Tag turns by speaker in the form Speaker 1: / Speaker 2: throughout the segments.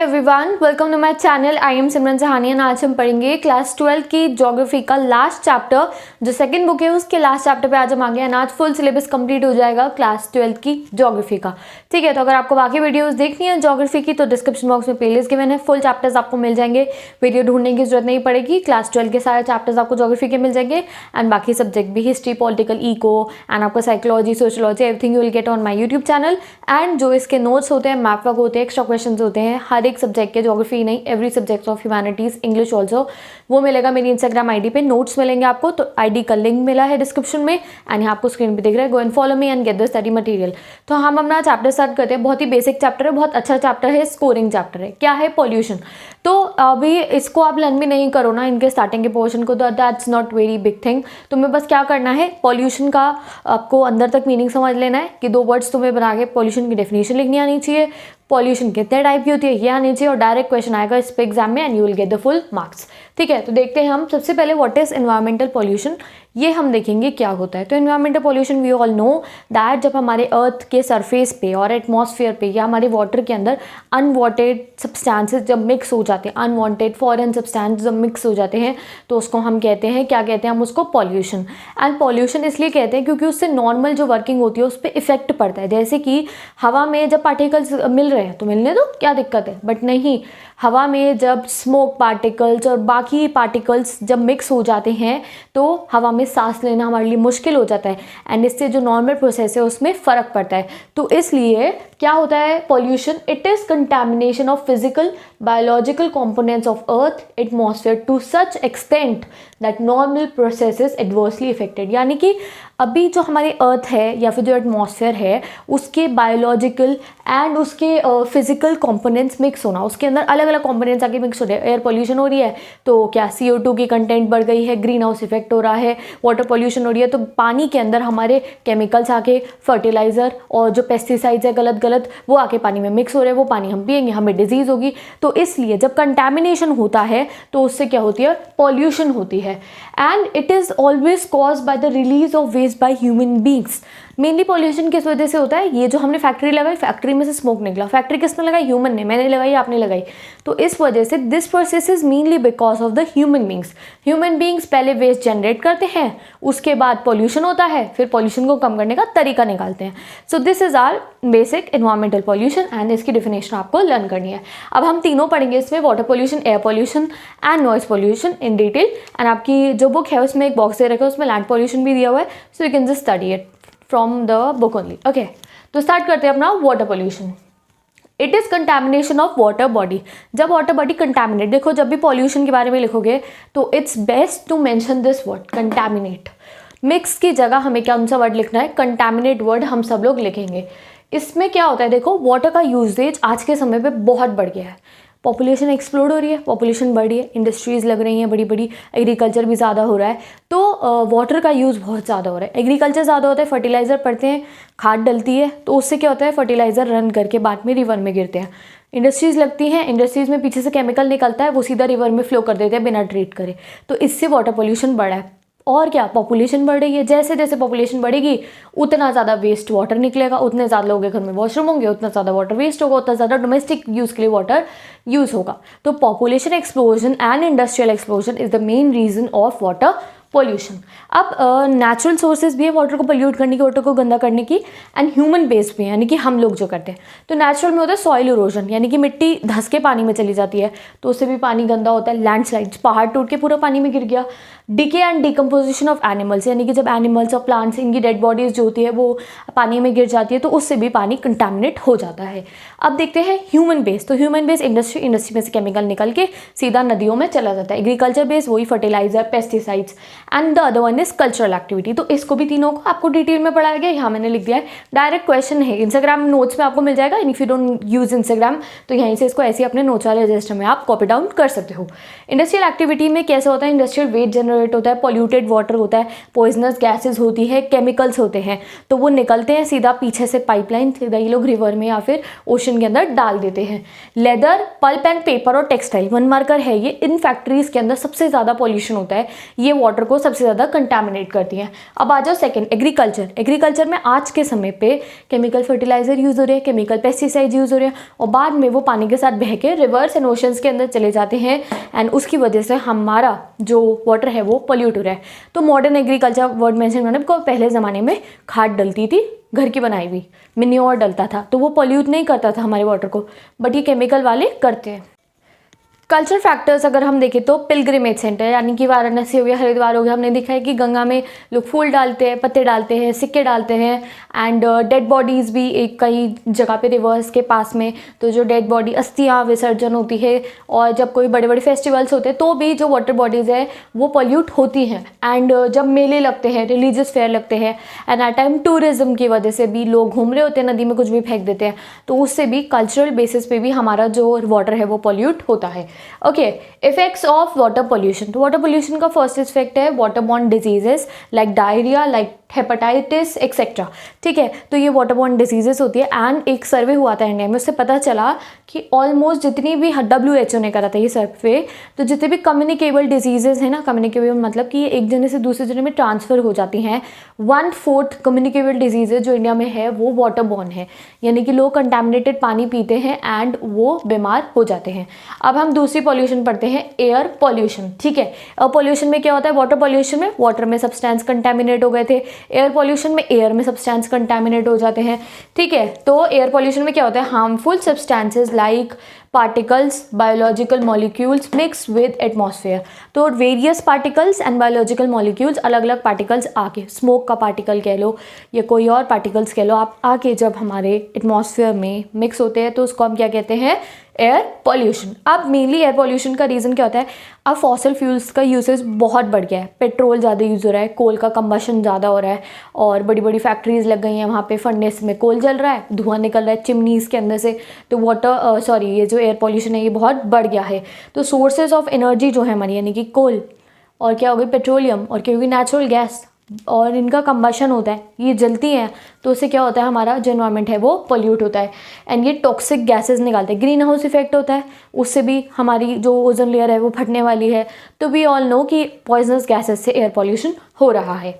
Speaker 1: Everyone, welcome to my channel. I am Simran Sahani. आज हम पढ़ेंगे क्लास 12 की ज्योग्राफी का लास्ट चैप्टर, जो सेकंड बुक है उसके लास्ट चैप्टर पे आज हम आ गए हैं। आज फुल सिलेबस कंप्लीट हो जाएगा क्लास 12 की ज्योग्राफी का। ठीक है, तो अगर आपको बाकी वीडियोस देखनी है ज्योग्राफी की तो डिस्क्रिप्शन बॉक्स में प्लेलिस्ट गिवन है, फुल चैप्टर्स आपको मिल जाएंगे, वीडियो ढूंढने की जरूरत नहीं पड़ेगी। क्लास 12 के सारे चैप्टर्स आपको ज्योग्राफी के मिल जाएंगे एंड बाकी सब्जेक्ट भी, हिस्ट्री, पॉलिटिकल, इको एंड आपका psychology, sociology, everything you will get on my YouTube channel. And जो इसके नोट्स होते हैं, मैप वर्क होते हैं, एक्स्ट्रा क्वेश्चन होते हैं हर एक सब्जेक्ट के, ज्योग्राफी नहीं every subject of humanities, English also, वो मिलेगा मेरी इंस्टाग्राम आईडी पे। नोट्स मिलेंगे आपको, तो आईडी का लिंक मिला है डिस्क्रिप्शन में एंड यहाँ आपको स्क्रीन पे दिख रहा है। गो and follow me and get the study material. तो हम अपना चैप्टर स्टार्ट करते हैं। बहुत ही बेसिक चैप्टर है, बहुत अच्छा चैप्टर है, स्कोरिंग चैप्टर है। क्या है? पॉल्यूशन। तो अभी इसको आप लर्न भी नहीं करो ना इनके स्टार्टिंग के पोर्शन को, तो that's not very big thing. तुम्हें बस क्या करना है, पॉल्यूशन का आपको अंदर तक मीनिंग समझ लेना है कि 2 वर्ड्स तुम्हें बना के पॉल्यूशन की डेफिनेशन लिखनी आनी चाहिए, पॉल्यूशन कितने टाइप की होती है ये आनी चाहिए, और डायरेक्ट क्वेश्चन आएगा इस पे एग्जाम में and you will get the full marks. ठीक है, तो देखते हैं हम सबसे पहले व्हाट इज एनवायरमेंटल पॉल्यूशन, ये हम देखेंगे क्या होता है। तो environmental pollution we all know that जब हमारे अर्थ के सरफेस पे और एटमॉस्फेयर पे या हमारे वाटर के अंदर अनवांटेड सब्सटेंसेस जब मिक्स हो जाते हैं, अनवांटेड फॉरेन सब्सटेंस जब मिक्स हो जाते हैं, तो उसको हम कहते हैं, क्या कहते हैं हम उसको? पॉल्यूशन। एंड पॉल्यूशन इसलिए कहते हैं क्योंकि उससे नॉर्मल जो वर्किंग होती है उस पर इफेक्ट पड़ता है। जैसे कि हवा में जब पार्टिकल्स मिल रहे हैं तो मिलने दो, क्या दिक्कत है, बट नहीं, हवा में जब स्मोक पार्टिकल्स और बाकी पार्टिकल्स जब मिक्स हो जाते हैं तो हवा में सांस लेना हमारे लिए मुश्किल हो जाता है एंड इससे जो नॉर्मल प्रोसेस है उसमें फ़र्क पड़ता है। तो इसलिए क्या होता है pollution? It is contamination of physical biological components of earth atmosphere to such extent that normal process is adversely effected. यानी कि अभी जो हमारी अर्थ है या फिर जो एटमॉस्फेयर है उसके बायोलॉजिकल एंड उसके फिजिकल कंपोनेंट्स मिक्स होना, उसके अंदर अलग अलग कंपोनेंट्स आके मिक्स हो रहे हैं। एयर पॉल्यूशन हो रही है तो क्या CO2 की कंटेंट बढ़ गई है, ग्रीन हाउस इफेक्ट हो रहा है, वाटर पॉल्यूशन हो रही है तो पानी के अंदर हमारे केमिकल्स आके, फर्टिलाइजर और जो पेस्टिसाइड्स है गलत गलत वो आके पानी में मिक्स हो रहे हैं, वो पानी हम पिएंगे, हमें डिजीज होगी। तो इसलिए जब कंटैमिनेशन होता है तो उससे क्या होती है? पॉल्यूशन होती है। And it is always cause by the release of waste by human beings. Mainly pollution किस वजह से होता है? ये जो हमने फैक्ट्री लगाई, फैक्ट्री में से स्मोक निकला, फैक्ट्री किसने लगाई? ह्यूमन ने, मैंने लगाई, आपने लगाई। तो इस वजह से this process is mainly because of the human beings. Human beings पहले वेस्ट जनरेट करते हैं, उसके बाद पॉल्यूशन होता है, फिर पॉल्यूशन को कम करने का तरीका निकालते हैं। So this is our basic environmental pollution and इसकी डेफिनेशन आपको लर्न करनी है। अब हम तीनों पढ़ेंगे इसमें, water pollution, air pollution and noise pollution in detail. And आपकी जो बुक है उसमें एक बॉक्स दे रखा है, उसमें लैंड पॉल्यूशन भी दिया हुआ है, so you can just study it from the book only. Okay, तो स्टार्ट करते हैं अपना water pollution. It is contamination of water body. जब वाटर बॉडी कंटैमिनेट, देखो जब भी पॉल्यूशन के बारे में लिखोगे तो it's best to mention this word contaminate. Mix की जगह हमें कौन सा वर्ड लिखना है? कंटैमिनेट वर्ड हम सब लोग लिखेंगे। इसमें क्या होता है, देखो वाटर का यूजेज आज के समय पे बहुत बढ़ गया है, पॉपुलेशन एक्सप्लोड हो रही है, पॉपुलेशन बढ़ रही है, इंडस्ट्रीज़ लग रही हैं बड़ी बड़ी, एग्रीकल्चर भी ज़्यादा हो रहा है, तो वाटर का यूज़ बहुत ज़्यादा हो रहा है। एग्रीकल्चर ज़्यादा होता है, फर्टिलाइज़र पड़ते हैं, खाद डलती है, तो उससे क्या होता है? फर्टिलाइज़र रन करके बाद में रिवर में गिरते हैं। इंडस्ट्रीज़ लगती हैं, इंडस्ट्रीज़ में पीछे से केमिकल निकलता है, वो सीधा रिवर में फ्लो कर देते हैं बिना ट्रीट करे, तो इससे वाटर पोल्यूशन बढ़ा है। और क्या? पॉपुलेशन बढ़ रही है, जैसे जैसे पॉपुलेशन बढ़ेगी उतना ज़्यादा वेस्ट वाटर निकलेगा, उतने ज़्यादा लोगों के घर में वॉशरूम होंगे, उतना ज़्यादा वाटर वेस्ट होगा, उतना ज़्यादा डोमेस्टिक यूज़ के लिए वाटर यूज़ होगा। तो population explosion and industrial explosion is the main reason of water pollution. अब नेचुरल सोर्सेज भी है वाटर को पोल्यूट करने की, वाटर को गंदा करने की, एंड ह्यूमन बेस्ड भी है, यानी कि हम लोग जो करते हैं। तो नेचुरल में होता है सॉइल इरोजन, यानी कि मिट्टी धंस के पानी में चली जाती है तो उससे भी पानी गंदा होता है। लैंडस्लाइड्स, पहाड़ टूट के पूरा पानी में गिर गया। Decay and decomposition of animals, यानी कि जब एनिमल्स और प्लांट्स, इनकी डेड बॉडीज जो होती है वो पानी में गिर जाती है तो उससे भी पानी कंटामिनेट हो जाता है। अब देखते हैं ह्यूमन बेस। तो ह्यूमन बेस इंडस्ट्री में से केमिकल निकल के सीधा नदियों में चला जाता है। एग्रीकल्चर बेस वही fertiliser, pesticides, and the other one is cultural activity. तो इसको भी तीनों को आपको डिटेल में पढ़ाया गया, यहाँ मैंने लिख दिया है। डायरेक्ट क्वेश्चन है, इंस्टाग्राम नोट्स में आपको मिल जाएगा। If you don't use Instagram तो यहीं से इसको ऐसे अपने नोट्स वाले रजिस्टर में आप कॉपी डाउन कर सकते हो। इंडस्ट्रियल एक्टिविटी में कैसे होता है? इंडस्ट्रियल वेस्ट जनरेट जनरेट होता है, पॉल्यूटेड वाटर होता है, पॉइजनस गैसेज होती है, केमिकल्स होते हैं, तो वो निकलते हैं सीधा पीछे से पाइपलाइन, सीधा ये लोग रिवर में या फिर ओशन के अंदर डाल देते हैं। लेदर, पल्प एंड पेपर और टेक्सटाइल, वन मार्कर है ये, इन फैक्ट्रीज के अंदर सबसे ज़्यादा पॉल्यूशन होता है, ये वाटर को सबसे ज़्यादा कंटामिनेट करती हैं। अब आ जाओ सेकेंड, एग्रीकल्चर। एग्रीकल्चर में आज के समय पे केमिकल फर्टिलाइजर यूज़ हो रहे हैं, केमिकल पेस्टिसाइड यूज़ हो रहे हैं, और बाद में वो पानी के साथ बह के रिवर्स एंड ओशंस के अंदर चले जाते हैं, एंड उसकी वजह से हमारा जो वाटर है वो पोल्यूट हो रहा है। तो मॉडर्न एग्रीकल्चर वर्ड मेंशन करने को, पहले ज़माने में खाद डलती थी, घर की बनाई हुई मिन्योर डलता था, तो वो पोल्यूट नहीं करता था हमारे वाटर को, बट ये केमिकल वाले करते हैं। कल्चर फैक्टर्स अगर हम देखें तो पिलग्रिमेज सेंटर, यानी कि वाराणसी हो गया, हरिद्वार हो गया, हमने देखा है कि गंगा में लोग फूल डालते हैं, पत्ते डालते हैं, सिक्के डालते हैं, एंड डेड बॉडीज़ भी एक कई जगह पे रिवर्स के पास में, तो जो डेड बॉडी अस्थियाँ विसर्जन होती है, और जब कोई बड़े बड़े फेस्टिवल्स होते हैं तो भी जो वाटर बॉडीज़ है वो पोल्यूट होती हैं। एंड जब मेले लगते हैं, रिलीजियस फेयर लगते हैं, एंड एट टाइम टूरिज्म की वजह से भी लोग घूम रहे होते हैं, नदी में कुछ भी फेंक देते हैं, तो उससे भी कल्चरल बेसिस पे भी हमारा जो वाटर है वो पोल्यूट होता है। Okay, effects of water pollution. तो वाटर पोल्यूशन का फर्स्ट इफेक्ट है water borne diseases like diarrhoea, like hepatitis etcetera. ठीक है, तो ये वाटर बॉर्न डिजीजेस होती है। एंड एक सर्वे हुआ था इंडिया में, उससे पता चला कि ऑलमोस्ट जितनी भी WHO ने करा था ये सर्वे, तो जितने भी कम्युनिकेबल डिजीजेस हैं ना, कम्युनिकेबल मतलब कि एक जने से दूसरे जने में ट्रांसफ़र हो जाती हैं, 1/4 कम्युनिकेबल डिजीजेज जो इंडिया में है वो वाटर बॉर्न है, यानी कि लोग कंटामिनेटेड पानी पीते हैं एंड वो बीमार हो जाते हैं। अब हम दूसरी पॉल्यूशन पढ़ते हैं, एयर पॉल्यूशन। ठीक है, एयर पॉल्यूशन में क्या होता है, वाटर पॉल्यूशन में वाटर में सब्सटेंस कंटामिनेट हो गए थे, एयर पॉल्यूशन में एयर में सब्सटेंस कंटामिनेट हो जाते हैं। ठीक है, तो एयर पॉल्यूशन में क्या होता है, harmful substances like particles, biological molecules mix with atmosphere. तो various particles and biological molecules, अलग अलग पार्टिकल्स आके, स्मोक का पार्टिकल कह लो या कोई और पार्टिकल्स कह लो, आप आके जब हमारे एटमॉस्फेयर में मिक्स होते हैं तो उसको हम क्या कहते हैं, एयर पॉल्यूशन। अब मेनली एयर पॉल्यूशन का रीज़न क्या होता है, अब फॉसिल फ्यूल्स का यूसेज बहुत बढ़ गया है, पेट्रोल ज़्यादा यूज़ हो रहा है, कोल का कंबशन ज़्यादा हो रहा है, और बड़ी बड़ी फैक्ट्रीज़ लग गई हैं, वहाँ पे फर्नेस में कोल जल रहा है, धुआं निकल रहा है चिमनीज़ के अंदर से, तो ये जो एयर पॉल्यूशन है ये बहुत बढ़ गया है। तो सोर्सेज ऑफ एनर्जी जो है हमारी, यानी कि कोल, और क्या होगी पेट्रोलियम, और क्या होगी नेचुरल गैस, और इनका कंबशन होता है, ये जलती हैं, तो उससे क्या होता है, हमारा जो एनवायरनमेंट है वो पोल्यूट होता है, एंड ये टॉक्सिक गैसेस निकालते हैं, ग्रीन हाउस इफेक्ट होता है, उससे भी हमारी जो ओजोन लेयर है वो फटने वाली है। तो वी ऑल नो कि पॉइजनस गैसेस से एयर पॉल्यूशन हो रहा है।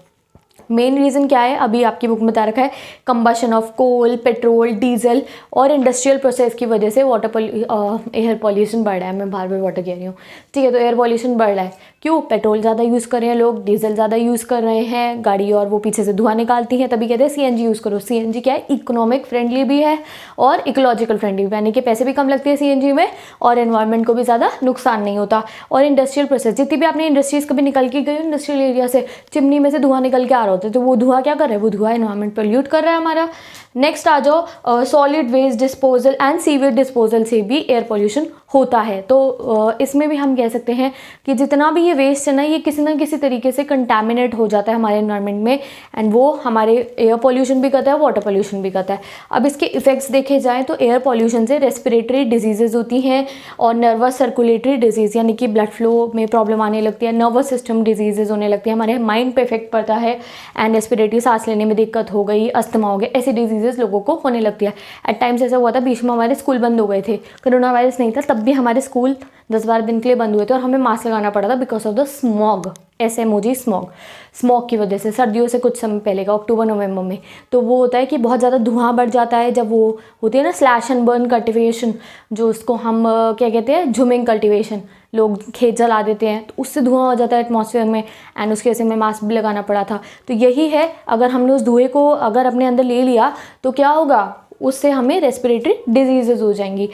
Speaker 1: मेन रीज़न क्या है, अभी आपकी बुक में बता रखा है, combustion of coal, petrol, diesel और इंडस्ट्रियल प्रोसेस की वजह से एयर पॉल्यूशन बढ़ रहा है। मैं बार बार वाटर कह रही हूँ, ठीक है, तो एयर पॉल्यूशन बढ़ रहा है, क्यों, पेट्रोल ज़्यादा यूज़ कर रहे हैं लोग, डीजल ज़्यादा यूज़ कर रहे हैं गाड़ी, और वो पीछे से धुआं निकालती है, तभी कहते हैं CNG यूज़ करो। CNG क्या है, इकोनॉमिक फ्रेंडली भी है और इकोलॉजिकल फ्रेंडली भी, यानी कि पैसे भी कम लगते हैं CNG में, और एनवायरनमेंट को भी ज़्यादा नुकसान नहीं होता। और इंडस्ट्रियल प्रोसेस, जितनी भी आपने इंडस्ट्रीज़ कभी निकल के गई इंडस्ट्रियल एरिया से, चिमनी में से धुआं निकल के आ रहा होता है, तो वो धुआं क्या कर रहा है, वो धुआं एनवायरनमेंट पोल्यूट कर रहा है हमारा। नेक्स्ट आ जाओ, solid waste disposal and sewage disposal से भी एयर पॉल्यूशन होता है। तो इसमें भी हम कह सकते हैं कि जितना भी ये वेस्ट है ना, ये किसी ना किसी तरीके से कंटामिनेट हो जाता है हमारे एनवायरनमेंट में, एंड वो हमारे एयर पॉल्यूशन भी करता है, वाटर पॉल्यूशन भी करता है। अब इसके इफेक्ट्स देखे जाएँ तो एयर पॉल्यूशन से रेस्पिरेटरी डिजीजेज होती हैं, और नर्वस सर्कुलेटरी डिजीज़, यानी कि ब्लड फ्लो में प्रॉब्लम आने लगती है, नर्वस सिस्टम डिजीजेज होने लगती है, हमारे माइंड पे इफेक्ट पड़ता है, एंड रेस्पिरेटरी सांस लेने में दिक्कत हो गई, अस्थमा हो गया, ऐसी डिजीजेस लोगों को होने लगती है। एट टाइम्स ऐसा हुआ था, बीच में हमारे स्कूल बंद हो गए थे, कोरोना वायरस नहीं था, तब भी हमारे स्कूल 10-12 दिन के लिए बंद हुए थे, और हमें मास्क लगाना पड़ा था because of the smog, SMOG smog की वजह से। सर्दियों से कुछ समय पहले का, अक्टूबर-नवंबर में, तो वो होता है कि बहुत ज़्यादा धुआं बढ़ जाता है, जब वो होती है ना स्लैश एंड बर्न कल्टिवेशन, जो उसको हम क्या कहते हैं, झुमिंग कल्टिवेशन, लोग खेत जला देते हैं, तो उससे धुआं हो जाता है एटमॉस्फेयर में, एंड उसकी वजह से हमें मास्क भी लगाना पड़ा था। तो यही है, अगर हमने उस धुएं को अगर अपने अंदर ले लिया तो क्या होगा, उससे हमें रेस्पिरेटरी डिजीजेज हो जाएंगी।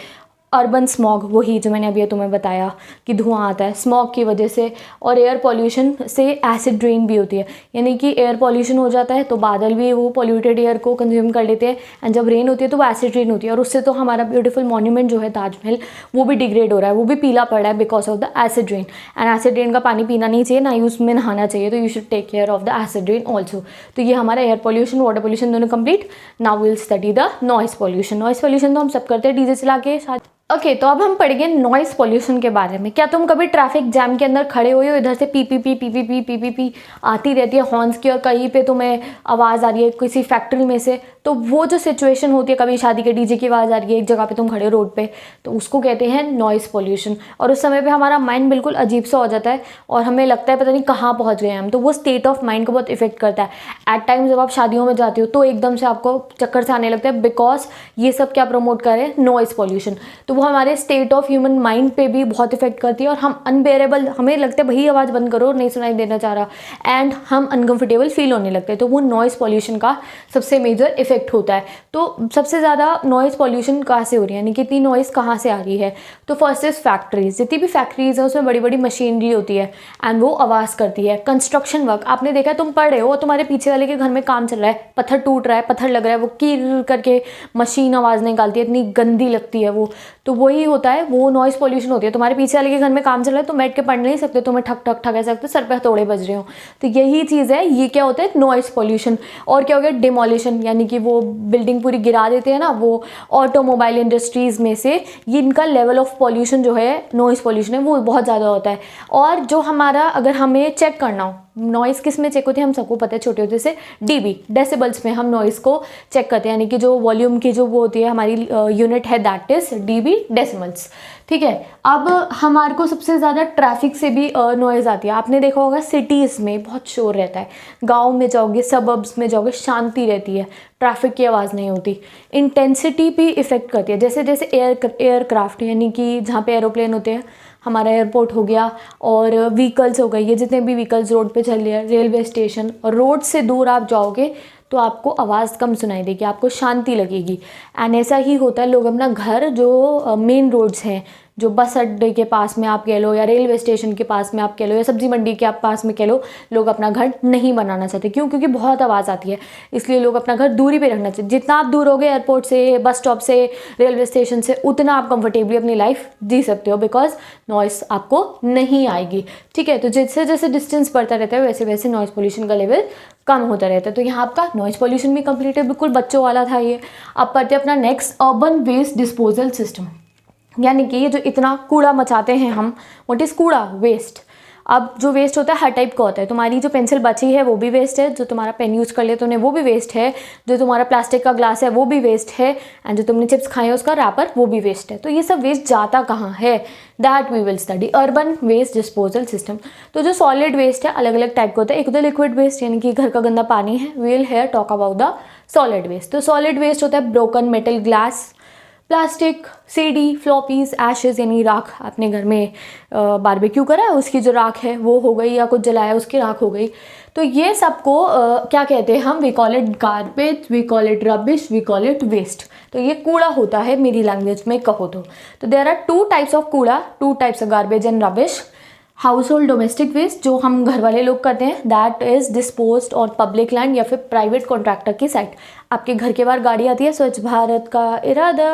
Speaker 1: अर्बन स्मॉग, वही जो मैंने अभी तुम्हें बताया कि धुआं आता है स्मॉग की वजह से, और एयर पॉल्यूशन से एसिड रेन भी होती है, यानी कि एयर पॉल्यूशन हो जाता है तो बादल भी वो पॉल्यूटेड एयर को कंज्यूम कर लेते हैं, एंड जब रेन होती है तो वो एसिड रेन होती है, और उससे तो हमारा ब्यूटीफुल मॉन्यूमेंट जो है ताजमहल, वो भी डिग्रेड हो रहा है, वो भी पीला पड़ रहा है because of the acid rain. And acid rain का पानी पीना नहीं चाहिए, ना ही उसमें नहाना चाहिए, तो you should take care of the acid rain also. तो ये हमारा एयर पॉल्यूशन, वाटर पॉल्यूशन दोनों complete. Now will study the noise pollution. Noise pollution तो हम सब करते हैं डीजे चला के साथ। ओके तो अब हम पढ़ेंगे नॉइस पॉल्यूशन के बारे में। क्या तुम कभी ट्रैफिक जैम के अंदर खड़े हुए हो, इधर से P P P P P P P P P आती रहती है हॉर्न्स की, और कहीं पे तुम्हें आवाज़ आ रही है किसी फैक्ट्री में से, तो वो जो सिचुएशन होती है, कभी शादी के डीजे की आवाज़ आ रही है, एक जगह पे तुम खड़े हो रोड पे, तो उसको कहते हैं नॉइस पॉल्यूशन। और उस समय पे हमारा माइंड बिल्कुल अजीब सा हो जाता है और हमें लगता है पता नहीं कहाँ पहुँच गए हम। तो वो स्टेट ऑफ माइंड को बहुत इफेक्ट करता है। एट टाइम जब आप शादियों में जाते हो तो एकदम से आपको चक्कर से आने लगता है, बिकॉज ये सब क्या प्रमोट कर रहे हैं, नॉइस पॉल्यूशन। तो वो हमारे स्टेट ऑफ ह्यूमन माइंड पे भी बहुत इफेक्ट करती है और हम अनबेरेबल, हमें लगता है भाई आवाज़ बंद करो, नहीं सुनाई देना चाह रहा, एंड हम अनकंफर्टेबल फील होने लगते हैं। तो वो नॉइस पॉल्यूशन का सबसे मेजर इफेक्ट होता है। तो सबसे ज़्यादा नॉइस पॉल्यूशन कहाँ से हो रही है, यानी कितनी नॉइस कहाँ से आ रही है। तो फर्स्ट इज फैक्ट्रीज। जितनी भी फैक्ट्रीज है उसमें बड़ी बड़ी मशीनरी होती है एंड वो आवाज़ करती है। कंस्ट्रक्शन वर्क, आपने देखा है, तुम पढ़ रहे हो, तुम्हारे पीछे वाले के घर में काम चल रहा है, पत्थर टूट रहा है, पत्थर लग रहा है, वो कीर करके मशीन आवाज़ निकालती है, इतनी गंदी लगती है वो। तो वही होता है, वो नॉइस पॉल्यूशन होती है। तुम्हारे पीछे वाले के घर में काम चल रहा है, तुम बैठ के पढ़ नहीं सकते, तुम्हें ठक ठक ठक ऐसे लगता है सर पे हथौड़े बज रहे हो। तो यही चीज़ है, ये क्या होता है, नॉइस पॉल्यूशन। और क्या हो गया, डिमोलिशन, यानी कि वो बिल्डिंग पूरी गिरा देते हैं ना, वो ऑटोमोबाइल इंडस्ट्रीज में से, ये इनका लेवल ऑफ पॉल्यूशन जो है, नॉइस पॉल्यूशन है, वो बहुत ज़्यादा होता है। और जो हमारा, अगर हमें चेक करना हो नॉइस किस में चेक होती है, हम सबको पता है, छोटे होते से डीबी, डेसिबल्स में हम नॉइस को चेक करते हैं, यानी कि जो वॉल्यूम की जो वो होती है हमारी यूनिट है, दैट इज डीबी डेसिमल्स। ठीक है। अब हमारे को सबसे ज़्यादा ट्रैफिक से भी नॉइज़ आती है। आपने देखा होगा सिटीज़ में बहुत शोर रहता है, गाँव में जाओगे, सबअर्ब्स में जाओगे, शांति रहती है, ट्रैफिक की आवाज़ नहीं होती। इंटेंसिटी भी इफ़ेक्ट करती है, जैसे जैसे एयरक्राफ्ट, यानी कि जहाँ पे एरोप्लेन होते हैं, हमारा एयरपोर्ट हो गया, और व्हीकल्स हो गई, ये जितने भी व्हीकल्स रोड पे चल रहे हैं, रेलवे स्टेशन, और रोड से दूर आप जाओगे तो आपको आवाज़ कम सुनाई देगी, आपको शांति लगेगी। एंड ऐसा ही होता है, लोग अपना घर, जो मेन रोड्स हैं, जो बस अड्डे के पास में आप कह लो, या रेलवे स्टेशन के पास में आप कह लो, या सब्जी मंडी के आप पास में कह लो, लोग अपना घर नहीं बनाना चाहते। क्यों? क्योंकि बहुत आवाज़ आती है, इसलिए लोग अपना घर दूरी पे रखना चाहिए। जितना आप दूर होगे एयरपोर्ट से, बस स्टॉप से, रेलवे स्टेशन से, उतना आप कंफर्टेबली अपनी लाइफ जी सकते हो, बिकॉज नॉइस आपको नहीं आएगी। ठीक है। तो जैसे जैसे डिस्टेंस बढ़ता रहता है वैसे वैसे नॉइस पोल्यूशन का लेवल कम होता रहता है। तो यहाँ आपका नॉइस पोल्यूशन भी कंप्लीट है, बिल्कुल बच्चों वाला था ये। अब पढ़ते अपना next, urban waste disposal system. यानी कि ये जो इतना कूड़ा मचाते हैं हम, व्हाट इज़ कूड़ा, वेस्ट। अब जो वेस्ट होता है हर टाइप का होता है। तुम्हारी जो पेंसिल बची है वो भी वेस्ट है, जो तुम्हारा पेन यूज़ कर लेते हो वो भी वेस्ट है, जो तुम्हारा प्लास्टिक का ग्लास है वो भी वेस्ट है, एंड जो तुमने चिप्स खाए उसका रैपर वो भी वेस्ट है। तो ये सब वेस्ट जाता कहाँ है, that we will study, urban waste disposal system. तो जो सॉलिड वेस्ट है अलग अलग टाइप का होता है। एक होता है लिक्विड वेस्ट, यानी कि घर का गंदा पानी है, we will here talk about the solid waste. तो सॉलिड वेस्ट होता है broken metal, glass, plastic, CD, floppies, ashes, यानी राख, अपने घर में बारबेक्यू करा है उसकी जो राख है वो हो गई, या कुछ जलाया उसकी राख हो गई। तो ये सबको क्या कहते हैं हम, we call it garbage, we call it rubbish, we call it waste. तो ये कूड़ा होता है मेरी लैंग्वेज में कहो तो there are two types of कूड़ा, two types of garbage and rubbish. Household domestic waste, जो हम घर वाले लोग करते हैं, that is disposed on public land या फिर प्राइवेट कॉन्ट्रैक्टर की साइट। आपके घर के बाहर गाड़ी आती है, स्वच्छ भारत का इरादा,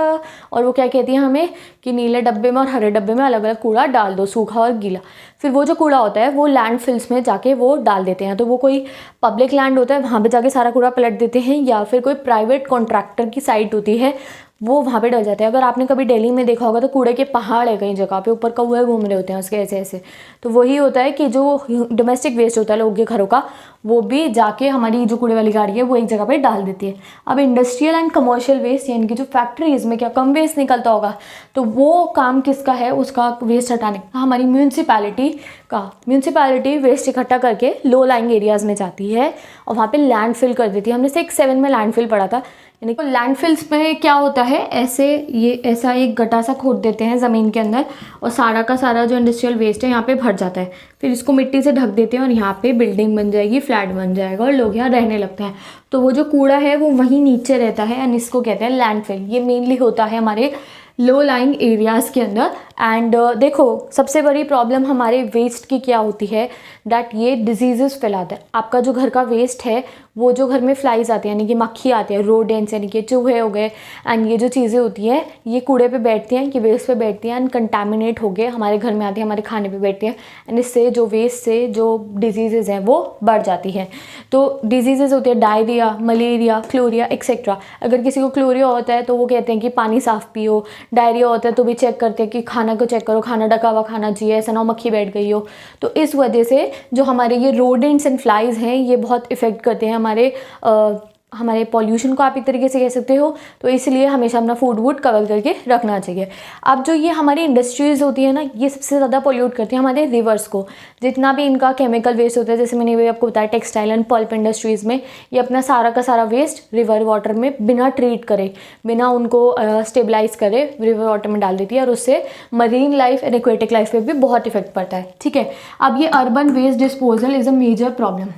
Speaker 1: और वो क्या कहती है हमें कि नीले डब्बे में और हरे डब्बे में अलग अलग कूड़ा डाल दो, सूखा और गीला। फिर वो जो कूड़ा होता है वो लैंडफिल्स में जाके वो डाल देते हैं। तो वो कोई पब्लिक लैंड होता है, वहाँ पे जाके सारा कूड़ा पलट देते हैं, या फिर कोई प्राइवेट कॉन्ट्रैक्टर की साइट होती है, वो वहाँ पे डल जाते हैं। अगर आपने कभी दिल्ली में देखा होगा तो कूड़े के पहाड़ है कई जगह पे, ऊपर कौवे घूम रहे होते हैं उसके ऐसे ऐसे। तो वही होता है कि जो डोमेस्टिक वेस्ट होता है लोगों के घरों का, वो भी जाके हमारी जो कूड़े वाली गाड़ी है वो एक जगह पे डाल देती है। अब इंडस्ट्रियल एंड कमर्शियल वेस्ट, यानी कि जो फैक्ट्रीज में क्या कम वेस्ट निकलता होगा, तो वो काम किसका है, उसका वेस्ट हटाने का हमारी म्यूनसिपैलिटी का। म्यूनसिपैलिटी वेस्ट इकट्ठा करके लो लाइंग एरियाज़ में जाती है और वहाँ पे लैंडफिल कर देती है। हमने 6-7 में लैंडफिल पढ़ा था। यानी कि लैंडफिल्स में क्या होता है, ऐसे ये ऐसा एक गड्ढा सा खोद देते हैं ज़मीन के अंदर, और सारा का सारा जो इंडस्ट्रियल वेस्ट है यहाँ पे भर जाता है। फिर इसको मिट्टी से ढक देते हैं और यहाँ पे बिल्डिंग बन जाएगी, फ्लैट बन जाएगा, और लोग यहाँ रहने लगते हैं। तो वो जो कूड़ा है वो वहीं नीचे रहता है, एंड इसको कहते हैं लैंडफिल। ये मेनली होता है हमारे लो लाइंग एरियाज़ के अंदर। एंड देखो सबसे बड़ी प्रॉब्लम हमारे वेस्ट की क्या होती है, दैट ये डिजीज़ेस फैलाता है। आपका जो घर का वेस्ट है वो जो घर में फ्लाइज आती हैं यानी कि मक्खी आती है, रोडेंट्स यानी कि चूहे हो गए, एंड ये जो चीज़ें होती हैं ये कूड़े पे बैठती हैं, कि वेस्ट पे बैठती हैं एंड कंटामिनेट हो गए हमारे घर में आती हैं, हमारे खाने पे बैठती हैं, एंड इससे जो वेस्ट से जो डिजीज़ हैं वो बढ़ जाती हैं। तो डिजीज़ होती है डायरिया, मलेरिया, क्लोरिया एक्सेट्रा। अगर किसी को क्लोरिया होता है तो वो कहते हैं कि पानी साफ़ पियो, डायरिया होता है तो भी चेक करते हैं कि खाना को चेक करो, खाना ढका हुआ खाना चाहिए, ऐसा ना हो मक्खी बैठ गई हो। तो इस वजह से जो हमारे ये रोडेंट्स एंड फ्लाइज हैं ये बहुत इफ़ेक्ट करते हैं हमारे पॉल्यूशन को, आप एक तरीके से कह सकते हो। तो इसलिए हमेशा अपना फूड वूड कवर करके रखना चाहिए। अब जो ये हमारी इंडस्ट्रीज़ होती है ना, ये सबसे ज़्यादा पोल्यूट करती हैं हमारे रिवर्स को। जितना भी इनका केमिकल वेस्ट होता है, जैसे मैंने भी आपको बताया टेक्सटाइल एंड पल्प इंडस्ट्रीज़ में, ये अपना सारा का सारा वेस्ट रिवर वाटर में बिना ट्रीट करे, बिना उनको स्टेबलाइज करे रिवर वाटर में डाल देती है, और उससे marine life and aquatic life पे भी बहुत इफेक्ट पड़ता है। ठीक है, अब ये urban waste disposal is a major problem,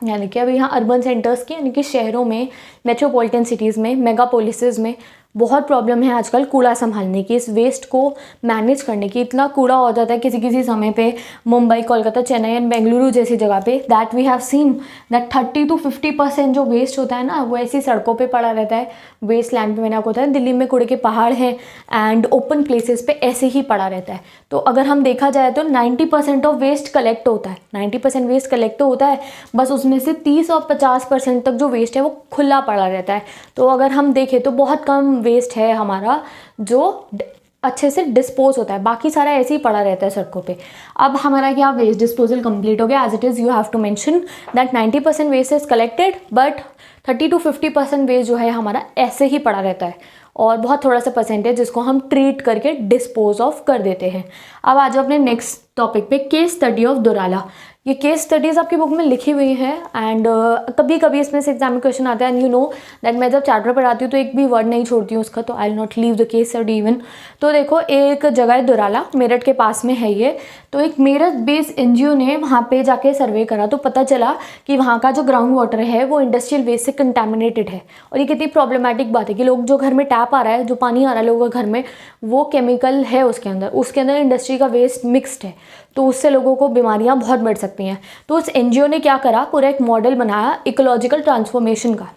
Speaker 1: यानी कि अभी यहाँ अर्बन सेंटर्स की यानी कि शहरों में, मेट्रोपॉलिटन सिटीज़ में, मेगापोलिसेस में बहुत प्रॉब्लम है आजकल कूड़ा संभालने की, इस वेस्ट को मैनेज करने की। इतना कूड़ा हो जाता है किसी किसी समय पे मुंबई, कोलकाता, चेन्नई एंड बेंगलुरु जैसी जगह पे, that we have seen that 30 to 50% जो वेस्ट होता है ना वो ऐसी सड़कों पे पड़ा रहता है, वेस्ट लैंड पे। मैंने आपको बताया दिल्ली में कूड़े के पहाड़ हैं एंड ओपन प्लेसेस पे ऐसे ही पड़ा रहता है। तो अगर हम देखा जाए तो 90% ऑफ वेस्ट कलेक्ट होता है, 90% वेस्ट कलेक्ट तो होता है, बस उसमें से 30 और 50% तक जो वेस्ट है वो खुला पड़ा रहता है। तो अगर हम देखें तो बहुत कम वेस्ट है हमारा जो अच्छे से डिस्पोज होता है, बाकी सारा ऐसे ही पड़ा रहता है सड़कों पे। अब हमारा क्या वेस्ट डिस्पोजल कंप्लीट हो गया। As it is you have to mention that 90% waste is collected, but 30 to 50% waste जो है हमारा ऐसे ही पड़ा रहता है, और बहुत थोड़ा सा परसेंटेज जिसको हम ट्रीट करके डिस्पोज ऑफ कर देते हैं। अब आ जाओ अपने नेक्स्ट टॉपिक पे, केस स्टडी ऑफ दुराला। ये केस स्टडीज़ आपकी बुक में लिखी हुई है एंड कभी कभी इसमें से एग्जाम में क्वेश्चन आता है, एंड यू नो दैट मैं जब चैप्टर पढ़ाती हूँ तो एक भी वर्ड नहीं छोड़ती हूँ उसका, तो I will not leave the case study even. तो देखो एक जगह है दुराला, मेरठ के पास में है ये। तो एक मेरठ बेस्ड एनजीओ ने वहाँ पे जाके सर्वे करा, तो पता चला कि वहाँ का जो ग्राउंड वाटर है वो इंडस्ट्रियल वेस्ट से कंटेमिनेटेड है। और ये कितनी प्रॉब्लमेटिक बात है कि लोग जो घर में टैप आ रहा है, जो पानी आ रहा है लोगों के घर में, वो केमिकल है उसके अंदर इंडस्ट्री का वेस्ट मिक्सड है, तो उससे लोगों को बीमारियां बहुत बढ़ सकती हैं। तो उस एनजीओ ने क्या करा, पूरा एक मॉडल बनाया इकोलॉजिकल ट्रांसफॉर्मेशन का,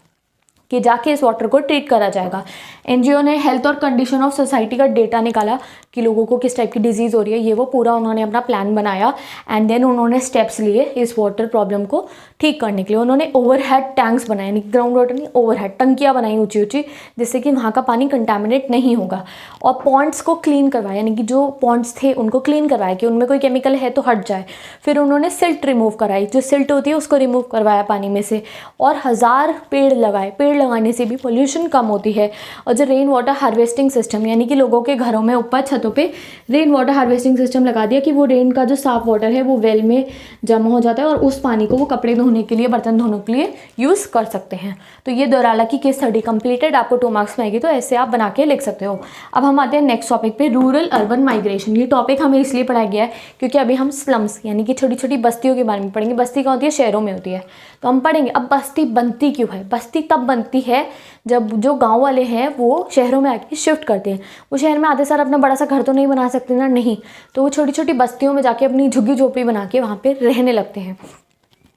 Speaker 1: कि जाके इस वाटर को ट्रीट करा जाएगा। एनजीओ ने हेल्थ और कंडीशन ऑफ सोसाइटी का डेटा निकाला कि लोगों को किस टाइप की डिजीज़ हो रही है, ये वो पूरा उन्होंने अपना प्लान बनाया, एंड देन उन्होंने स्टेप्स लिए इस वाटर प्रॉब्लम को ठीक करने के लिए। उन्होंने ओवरहेड टैंक्स बनाए, यानी ग्राउंड वाटर नहीं, ओवरहेड टंकियाँ बनाई ऊंची ऊंची, जिससे कि वहाँ का पानी कंटामिनेट नहीं होगा। और पॉन्ड्स को क्लीन करवाया, यानी कि जो पॉन्ड्स थे उनको क्लीन करवाया कि उनमें कोई केमिकल है तो हट जाए। फिर उन्होंने सिल्ट रिमूव कराई, जो सिल्ट होती है उसको रिमूव करवाया पानी में से, और 1000 पेड़ लगाए। पेड़ लगाने से भी पोल्यूशन कम होती है। और जो रेन वाटर हार्वेस्टिंग सिस्टम, यानी कि लोगों के घरों में ऊपर छतों पे रेन वाटर हार्वेस्टिंग सिस्टम लगा दिया कि वो रेन का जो साफ वाटर है वो वेल में जमा हो जाता है, और उस पानी को वो कपड़े धोने के लिए, बर्तन धोने के लिए यूज़ कर सकते हैं। तो ये दुराला की केस स्टडी कंप्लीटेड, आपको 2 मार्क्स में आएगी, तो ऐसे आप बना के लिख सकते हो। अब हम आते हैं नेक्स्ट टॉपिक पे, रूरल अर्बन माइग्रेशन। ये टॉपिक हमें इसलिए पढ़ाया गया है क्योंकि अभी हम स्लम्स यानी कि छोटी छोटी बस्तियों के बारे में पढ़ेंगे। बस्ती कहाँ होती है? शहरों में होती है। तो हम पढ़ेंगे अब बस्ती बनती क्यों है। बस्ती तब बनती है जब जो गांव वाले हैं वो शहरों में आके शिफ्ट करते हैं। वो शहर में आते सार अपना बड़ा सा घर तो नहीं बना सकते ना, नहीं, तो वो छोटी छोटी बस्तियों में जाके अपनी झुग्गी झोपड़ी बना के वहाँ पे रहने लगते हैं।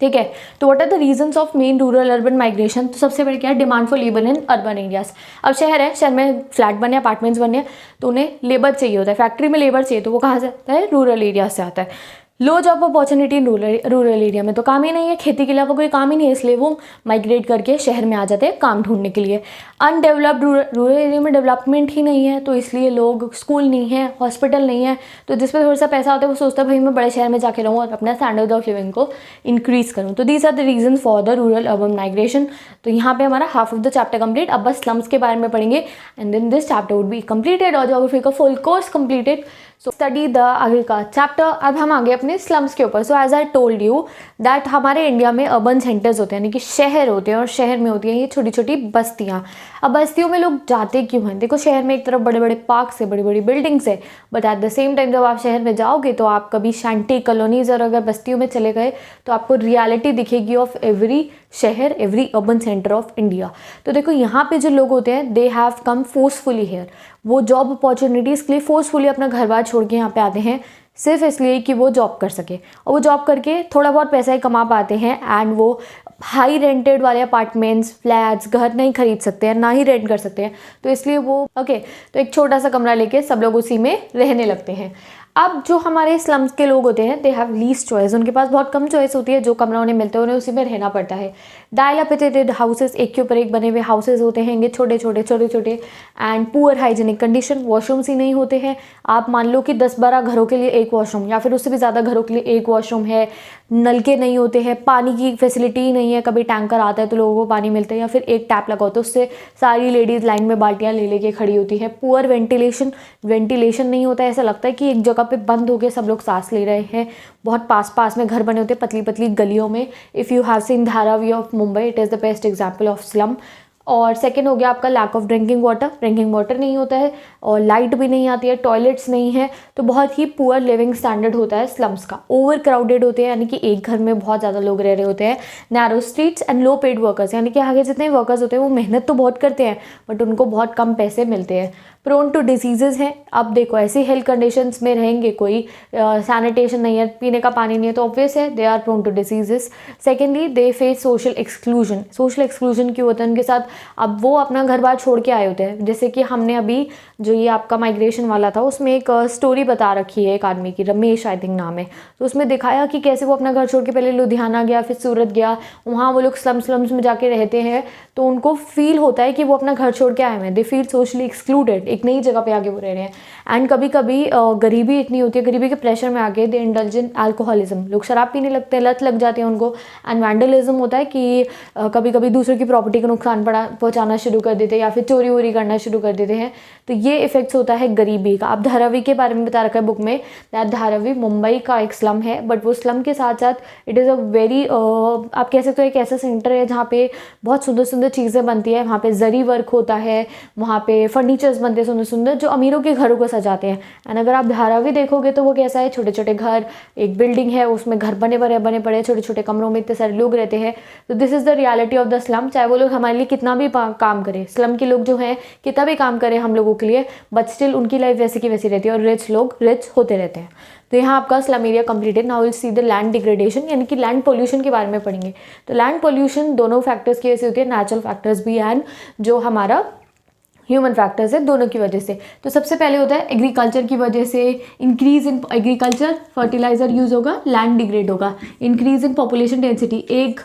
Speaker 1: ठीक है, तो what are the reasons of main rural urban migration? तो सबसे बड़ी क्या है? Demand for labour in urban areas. अब शहर है, शहर में फ्लैट बने, अपार्टमेंट्स बने, तो उन्हें लेबर चाहिए होता है, फैक्ट्री में लेबर चाहिए, तो वो कहाँ से आता है? रूरल एरिया से आता है। Low job opportunity in rural area में, तो काम ही नहीं है, खेती के अलावा कोई काम ही नहीं है, इसलिए वो माइग्रेट करके शहर में आ जाते हैं काम ढूंढने के लिए। अनडेवलप्ड रूरल एरिया में डेवलपमेंट ही नहीं है, तो इसलिए लोग, स्कूल नहीं है, हॉस्पिटल नहीं है, तो जिस पर थोड़ा सा पैसा होता है वो सोचता है भाई मैं बड़े शहर में जाके रहूँ और अपना स्टैंडर्ड ऑफ लिविंग को इंक्रीज़ करूँ। तो these are the reason for the rural urban migration. तो यहाँ पे हमारा half of the chapter complete. अब बस स्लम्स के बारे में पढ़ेंगे and then this chapter would be completed और ज्योग्राफी का full course completed. So study the आगे का चैप्टर। अब हम आगे अपने स्लम्स के ऊपर। So as I told you that हमारे इंडिया में अर्बन सेंटर्स होते हैं, यानी कि शहर होते हैं, और शहर में होती हैं ये छोटी छोटी बस्तियाँ। अब बस्तियों में लोग जाते क्यों हैं? देखो शहर में एक तरफ बड़े बड़े पार्क्स है, बड़ी बड़ी बिल्डिंग्स है, but at the same time जब आप शहर में जाओगे तो आप कभी शांति कॉलोनीज और अगर बस्तियों में चले गए तो आपको रियलिटी दिखेगी ऑफ एवरी शहर, every urban centre of India. तो देखो यहाँ पे जो लोग होते हैं they have come forcefully here. वो जॉब अपॉर्चुनिटीज़ के लिए फोर्सफुली अपना घर बार छोड़ के यहाँ पे आते हैं, सिर्फ इसलिए कि वो जॉब कर सके, और वो जॉब करके थोड़ा बहुत पैसा ही कमा पाते हैं एंड वो हाई रेंटेड वाले अपार्टमेंट्स, फ्लैट्स, घर नहीं खरीद सकते हैं, ना ही रेंट कर सकते हैं, तो इसलिए वो तो एक छोटा सा कमरा लेके सब लोग उसी में रहने लगते हैं। अब जो हमारे स्लम्स के लोग होते हैं, दे हैव लीस्ट चॉइस, उनके पास बहुत कम चॉइस होती है, जो कमरा उन्हें मिलता है उन्हें उसी में रहना पड़ता है। डायलापिटेटेड हाउसेस, एक के ऊपर एक बने हुए हाउसेस होते हैं, ये छोटे छोटे and poor hygienic condition, washrooms ही नहीं होते हैं। आप मान लो कि 10-12 घरों के लिए एक वॉशरूम या फिर उससे भी ज़्यादा घरों के लिए एक वॉशरूम है, नलके नहीं होते हैं, पानी की फैसिलिटी ही नहीं है, कभी टैंकर आता है तो लोगों को पानी मिलता है या फिर एक टैप लगा होता है, उससे सारी लेडीज़ लाइन में बाल्टियाँ ले लेके खड़ी होती है। पुअर वेंटिलेशन नहीं होता है, ऐसा लगता है कि एक जगह पे बंद होके सब लोग सांस ले रहे हैं। बहुत पास में घर बने होते हैं, पतली पतली गलियों में। If you have seen Dharavi of Mumbai, it is the best example of slum. और सेकेंड हो गया आपका लैक ऑफ ड्रिंकिंग वाटर नहीं होता है और लाइट भी नहीं आती है, टॉयलेट्स नहीं है, तो बहुत ही पुअर लिविंग स्टैंडर्ड होता है स्लम्स का। ओवर क्राउडेड होते हैं, यानी कि एक घर में बहुत ज़्यादा लोग रह रहे होते हैं। Narrow streets and low paid workers, यानी कि आगे जितने वर्कर्स होते हैं वो मेहनत तो बहुत करते हैं बट उनको बहुत कम पैसे मिलते हैं। प्रोन टू डिजीज़ेज़ हैं। अब देखो ऐसी हेल्थ कंडीशंस में रहेंगे, कोई सैनिटेशन नहीं है, पीने का पानी नहीं है, तो ऑब्वियस है they are prone to diseases. Secondly they face social exclusion क्यों होता है उनके साथ? अब वो अपना घर बार छोड़ के आए होते हैं, जैसे कि हमने अभी जो ये आपका माइग्रेशन वाला था उसमें एक स्टोरी बता रखी है एक आदमी की, रमेश आई थिंक नाम है, तो उसमें दिखाया कि कैसे वो अपना घर छोड़ के पहले लुधियाना गया, फिर सूरत गया, वहाँ वो लोग स्लम्स में जाके रहते हैं, तो उनको फील होता है कि वो अपना घर छोड़ के आए हैं, दे फील सोशली एक्सक्लूडेड, एक नई जगह पे आके वो रह रहे हैं। एंड कभी कभी गरीबी इतनी होती है, गरीबी के प्रेशर में आके दे इंडल्ज इन अल्कोहलिज्म, लोग शराब पीने लगते हैं, लत लग जाती है उनको। एंड वैंडलिज्म होता है कि कभी कभी दूसरों की प्रॉपर्टी को नुकसान पहुँचाना शुरू कर देते हैं या फिर चोरी वोरी करना शुरू कर देते हैं, तो ये इफेक्ट्स होता है गरीबी का। अब धारावी के बारे में बता रखा है बुक में, धारावी मुंबई का एक स्लम है, बट वो स्लम के साथ साथ इट इज़ अ वेरी आप कह सकते हो एक ऐसा सेंटर है जहाँ पे बहुत सुंदर सुंदर चीज़ें बनती है, वहाँ पे जरी वर्क होता है, वहाँ पे फर्नीचर्स बनते हैं सुंदर सुंदर जो अमीरों के घरों को सजाते हैं। एंड अगर आप धारावी देखोगे तो वो कैसा है, छोटे छोटे घर, एक बिल्डिंग है उसमें घर बने पड़े छोटे छोटे कमरों में इतने सारे लोग रहते हैं। तो this is the reality of the slum. चाहे वो लोग हमारे लिए कितना भी काम करें, स्लम के लोग जो हैं कितना भी काम करें हम लोगों के लिए, बट स्टिल उनकी लाइफ वैसी की वैसी रहती है और रिच लोग रिच होते रहते हैं। तो यहाँ आपका slum area completed. Now will see the land degradation, यानी कि लैंड पोल्यूशन के बारे में पढ़ेंगे। तो लैंड पोल्यूशन दोनों फैक्टर्स की वजह से होती है, नेचुरल फैक्टर्स भी एंड जो हमारा ह्यूमन फैक्टर्स है, दोनों की वजह से। तो सबसे पहले होता है एग्रीकल्चर की वजह से, increase in agriculture, fertiliser use होगा, लैंड डिग्रेड होगा। इंक्रीज इन पॉपुलेशन डेंसिटी, एक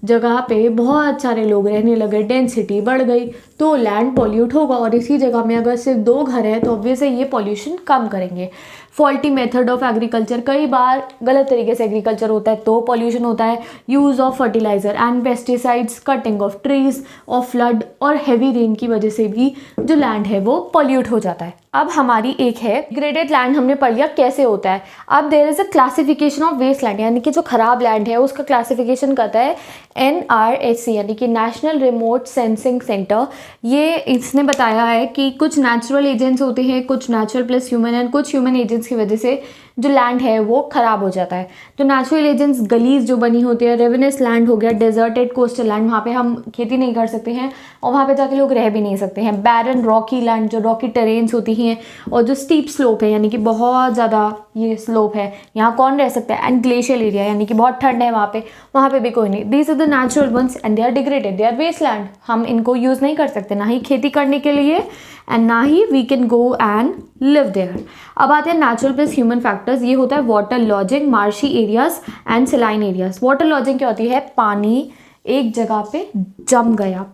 Speaker 1: जगह पे बहुत सारे लोग रहने लगे, डेंसिटी बढ़ गई तो लैंड पॉल्यूट होगा, और इसी जगह में अगर सिर्फ 2 घर हैं तो ऑब्वियस है ये पॉल्यूशन कम करेंगे। फॉल्टी मेथड ऑफ एग्रीकल्चर, कई बार गलत तरीके से एग्रीकल्चर होता है तो पॉल्यूशन होता है। Use of fertiliser and pesticides, cutting of trees, of flood और हैवी रेन की वजह से भी जो लैंड है वो पॉल्यूट हो जाता है। अब हमारी एक है डिग्रेडेड लैंड, हमने पढ़ लिया कैसे होता है। अब there is a classification of waste land, यानी कि जो खराब लैंड है उसका क्लासिफिकेशन करता है NRSC, यानी कि नेशनल रिमोट सेंसिंग सेंटर। ये इसने बताया है कि कुछ नेचुरल एजेंट्स होते हैं, कुछ नेचुरल प्लस ह्यूमन एंड कुछ ह्यूमन एजेंट्स की वजह से जो लैंड है वो ख़राब हो जाता है। तो नेचुरल एजेंट्स, गलीज जो बनी होती है, रेवेनस लैंड हो गया, डेजर्टेड कोस्टल लैंड, वहाँ पे हम खेती नहीं कर सकते हैं और वहाँ पे जाके लोग रह भी नहीं सकते हैं। बैरन रॉकी लैंड, जो रॉकी टेरेन्स होती हैं, और जो स्टीप स्लोप है, यानी कि बहुत ज़्यादा ये स्लोप है, यहाँ कौन रह सकता है। एंड ग्लेशियल एरिया, यानी कि बहुत ठंड है वहाँ पे भी कोई नहीं। These are the natural ones and they are degraded, they are waste land, हम इनको यूज़ नहीं कर सकते, ना ही खेती करने के लिए एंड ना ही we can go and live there. अब आते हैं नेचुरल प्लस ह्यूमन फैक्टर्स। ये होता है water lodging, marshy areas and सेलाइन areas. Water lodging क्या होती है, पानी एक जगह पे जम गया,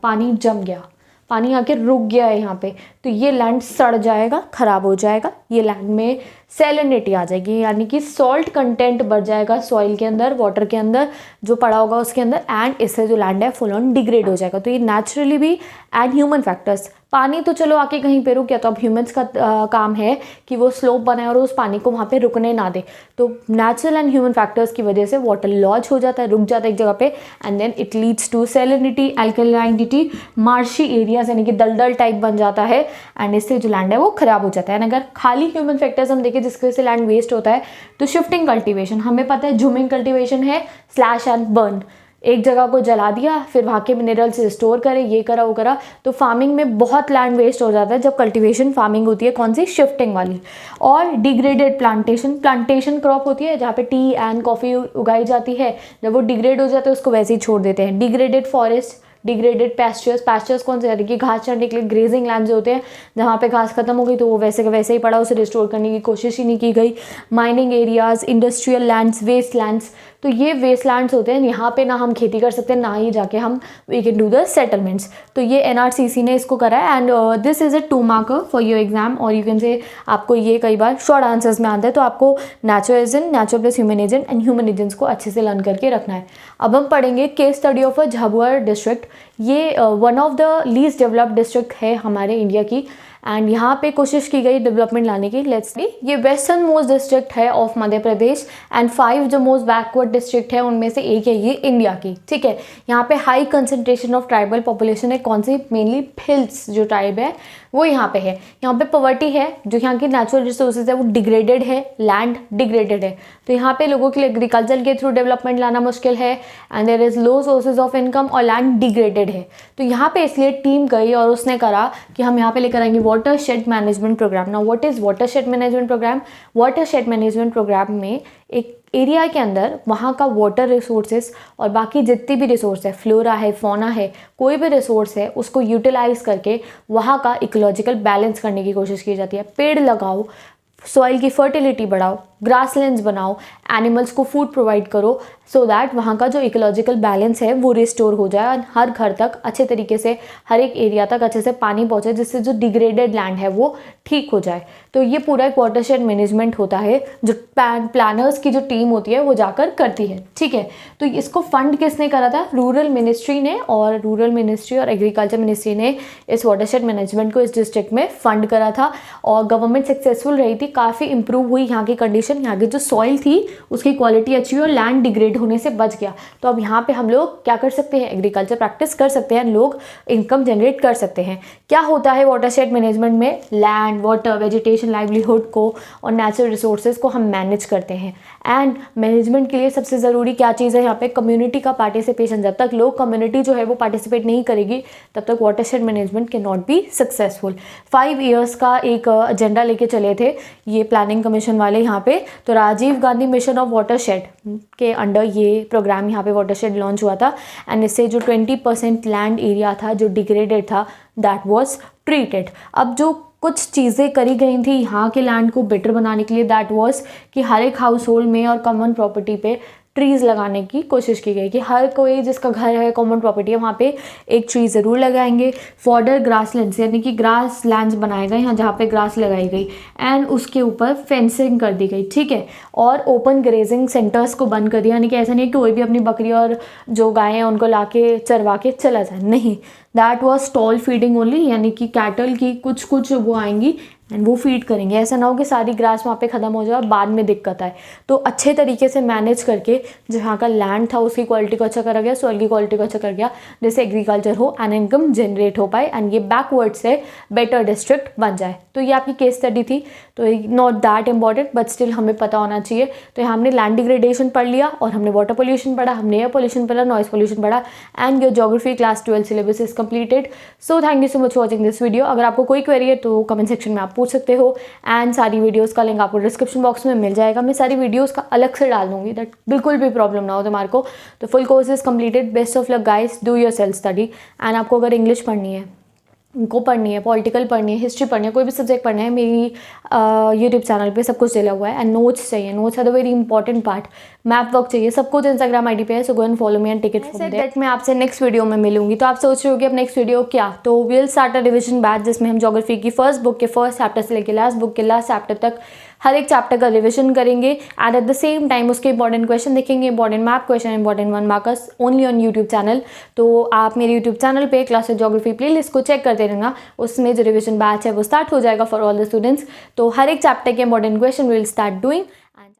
Speaker 1: पानी आके रुक गया है यहाँ पे, तो ये लैंड सड़ जाएगा, ख़राब हो जाएगा, ये लैंड में सैलिनिटी आ जाएगी, यानी कि सॉल्ट कंटेंट बढ़ जाएगा सॉइल के अंदर, वाटर के अंदर जो पड़ा होगा उसके अंदर, एंड इससे जो लैंड है फुल ऑन डिग्रेड हो जाएगा। तो ये नेचुरली भी एंड ह्यूमन फैक्टर्स। पानी तो चलो आके कहीं पे रुक गया, तो अब ह्यूमंस का काम है कि वो स्लोप बनाए और उस पानी को वहाँ पे रुकने ना दे। तो नेचुरल एंड ह्यूमन फैक्टर्स की वजह से वाटर लॉज हो जाता है, रुक जाता है एक जगह पे, and then it leads to salinity, alkalinity, marshy areas, यानी कि दलदल टाइप बन जाता है, एंड इससे जो लैंड है वो खराब हो जाता है। एंड अगर खाली ह्यूमन फैक्टर्स हम देखें जिसकी वजह से लैंड वेस्ट होता है, तो शिफ्टिंग कल्टीवेशन, हमें पता है झूमिंग कल्टीवेशन है, स्लैश एंड बर्न, एक जगह को जला दिया, फिर वहाँ के मिनरल्स रिस्टोर करे, ये करा वो करा, तो फार्मिंग में बहुत लैंड वेस्ट हो जाता है जब कल्टीवेशन फार्मिंग होती है, कौन सी, शिफ्टिंग वाली। और डिग्रेडेड प्लांटेशन क्रॉप होती है जहाँ पे टी एंड कॉफ़ी उगाई जाती है, जब वो डिग्रेड हो जाते हैं उसको वैसे ही छोड़ देते हैं। डिग्रेडेड फॉरेस्ट, डिग्रेडेड पैस्चर्स कौन से, यानी कि घास चरने के लिए ग्रेजिंग लैंड होते हैं, जहाँ पे घास खत्म हो गई तो वो वैसे का वैसे ही पड़ा, उसे रिस्टोर करने की कोशिश ही नहीं की गई। Mining areas, industrial lands, waste lands, तो ये वेस्ट लैंड्स होते हैं, यहाँ पे ना हम खेती कर सकते हैं ना ही जाके हम we can do the settlements. तो ये NRCC ने इसको करा है and this is a 2 marker for your exam, और यू कैन से आपको ये कई बार शॉर्ट आंसर्स में आता है, तो आपको natural plus human agent and human agents को अच्छे से लर्न करके रखना है। अब हम पढ़ेंगे case study of a Jhabua district. ये one of the least developed district है हमारे इंडिया की, एंड यहाँ पे कोशिश की गई डेवलपमेंट लाने की। लेट्स सी, ये वेस्टर्न मोस्ट डिस्ट्रिक्ट है ऑफ मध्य प्रदेश एंड 5 जो मोस्ट बैकवर्ड डिस्ट्रिक्ट है उनमें से एक है ये इंडिया की, ठीक है। यहाँ पे high concentration of tribal population है, कौन सी, मेनली हिल्स जो ट्राइब है वो यहाँ पे है। यहाँ पे पॉवर्टी है, जो यहाँ की नेचुरल रिसोर्सेज है वो डिग्रेडेड है, लैंड डिग्रेडेड है, तो यहाँ पे लोगों के लिए एग्रीकल्चर के थ्रू डेवलपमेंट लाना मुश्किल है and there is low sources of income और लैंड डिग्रेडेड है। तो यहाँ पे इसलिए टीम गई और उसने करा कि हम यहाँ पे लेकर आएंगे watershed management programme. Now what is watershed management programme? Watershed management programme में एक एरिया के अंदर वहाँ का वाटर रिसोर्सेज और बाकी जितनी भी रिसोर्स है, फ्लोरा है, फौना है, कोई भी रिसोर्स है, उसको यूटिलाइज करके वहाँ का इकोलॉजिकल बैलेंस करने की कोशिश की जाती है। पेड़ लगाओ, सॉइल की फर्टिलिटी बढ़ाओ, ग्रासलैंड्स बनाओ, एनिमल्स को फूड प्रोवाइड करो, सो दैट वहाँ का जो इकोलॉजिकल बैलेंस है वो रिस्टोर हो जाए और हर घर तक अच्छे तरीके से, हर एक एरिया तक अच्छे से पानी पहुँचे, जिससे जो डिग्रेडेड लैंड है वो ठीक हो जाए। तो ये पूरा एक वाटरशेड मैनेजमेंट होता है जो प्लानर्स की जो टीम होती है वो जाकर करती है, ठीक है। तो इसको फंड किसने करा था? रूरल मिनिस्ट्री ने, और रूरल मिनिस्ट्री और एग्रीकल्चर मिनिस्ट्री ने इस वाटरशेड मैनेजमेंट को इस डिस्ट्रिक्ट में फंड करा था और गवर्नमेंट सक्सेसफुल रही थी, काफ़ी इंप्रूव हुई यहाँ की कंडीशन, यहाँ की जो सॉइल थी उसकी क्वालिटी अच्छी हुई और लैंड डिग्रेड होने से बच गया। तो अब यहाँ पे हम लोग क्या कर सकते हैं? एग्रीकल्चर प्रैक्टिस कर सकते हैं, लोग इनकम जनरेट कर सकते हैं। क्या होता है वाटरशेड मैनेजमेंट में? लैंड, वाटर, वेजिटेशन, लाइवलीहुड को और नेचुरल रिसोर्सेज को हम मैनेज करते हैं। एंड मैनेजमेंट के लिए सबसे ज़रूरी क्या चीज़ है यहाँ पे? कम्युनिटी का पार्टिसिपेशन। जब तक लोग, कम्युनिटी जो है वो पार्टिसिपेट नहीं करेगी तब तक watershed management can not be successful. 5 years का एक एजेंडा लेके चले थे ये प्लानिंग कमीशन वाले यहाँ पे। तो Rajiv Gandhi mission of watershed के अंडर ये प्रोग्राम यहाँ पे वाटरशेड लॉन्च हुआ था एंड इससे जो 20% लैंड एरिया था जो डिग्रेडेड था दैट वाज ट्रीटेड। अब जो कुछ चीज़ें करी गई थी यहाँ के लैंड को बेटर बनाने के लिए, दैट वाज कि हर एक हाउस होल्ड में और कॉमन प्रॉपर्टी पे ट्रीज़ लगाने की कोशिश की गई कि हर कोई जिसका घर है, कॉमन प्रॉपर्टी है, वहाँ पे एक ट्री ज़रूर लगाएंगे। फॉर्डर ग्रासलैंड्स यानी कि ग्रास लैंड्स बनाए गए यहाँ जहाँ पे ग्रास लगाई गई एंड उसके ऊपर फेंसिंग कर दी गई, ठीक है। और ओपन ग्रेजिंग सेंटर्स को बंद कर दिया, यानी कि ऐसा नहीं कि कोई भी अपनी बकरी और जो गायें हैं उनको ला के चरवा के चला जाए, नहीं, that was stall feeding only, यानी कि कैटल की कुछ वो आएंगी एंड वो फीड करेंगे। ऐसा ना हो कि सारी ग्रास वहाँ पे ख़त्म हो जाए और बाद में दिक्कत आए। तो अच्छे तरीके से मैनेज करके जहाँ का लैंड था उसकी क्वालिटी को अच्छा करा गया, सॉइल की क्वालिटी को अच्छा कर गया, जिससे एग्रीकल्चर हो एंड इनकम जनरेट हो पाए एंड ये बैकवर्ड से बेटर डिस्ट्रिक्ट बन जाए। तो ये आपकी केस स्टडी थी, तो not that important but still हमें पता होना चाहिए। तो यहाँ हमने लैंड डिग्रेडेशन पढ़ लिया और हमने वाटर पोल्यूशन पढ़ा, हमने एयर पोल्यूशन पढ़ा, नॉइस पोल्यूशन पढ़ा and your geography class 12 syllabus is completed. So thank you so much for watching this video. अगर आपको कोई क्वेरी है तो कमेंट सेक्शन में आप पूछ सकते हो एंड सारी वीडियोस का लिंक आपको डिस्क्रिप्शन बॉक्स में मिल जाएगा। मैं सारी वीडियोस का अलग से डाल दूंगी, दैट बिल्कुल भी प्रॉब्लम ना हो तुम्हारे को। तो full course is completed. Best of luck guys, do your self study. And आपको अगर इंग्लिश पढ़नी है, उनको पढ़नी है, पॉलिटिकल पढ़नी है, हिस्ट्री पढ़नी है, कोई भी सब्जेक्ट पढ़ना है, मेरी यूट्यूब चैनल पे सब कुछ डला हुआ है एंड नोट्स चाहिए। Notes are the very important part. Map work चाहिए, सब कुछ इंस्टाग्राम आईडी पे है, so go and follow me and take it from there. मैं आपसे नेक्स्ट वीडियो में मिलूंगी। तो आप सोच रहे हो कि अब नेक्स्ट वीडियो क्या? तो will start a revision batch जिसमें हम ज्योग्राफी की फर्स्ट बुक के फर्स्ट चैप्टर से लेकर लास्ट बुक के लास्ट चैप्टर तक हर एक चैप्टर का रिविजन करेंगे and at the same time उसके इंपॉर्टेंट क्वेश्चन देखेंगे, important map question, important 1 markers only on YouTube channel. तो आप मेरे यूट्यूब चैनल पे क्लास ज्योग्राफी प्लेलिस्ट को चेक करते रहना, उसमें जो रिविजन बैच है वो स्टार्ट हो जाएगा फॉर ऑल द स्टूडेंट्स। तो हर एक चैप्टर के important question will start doing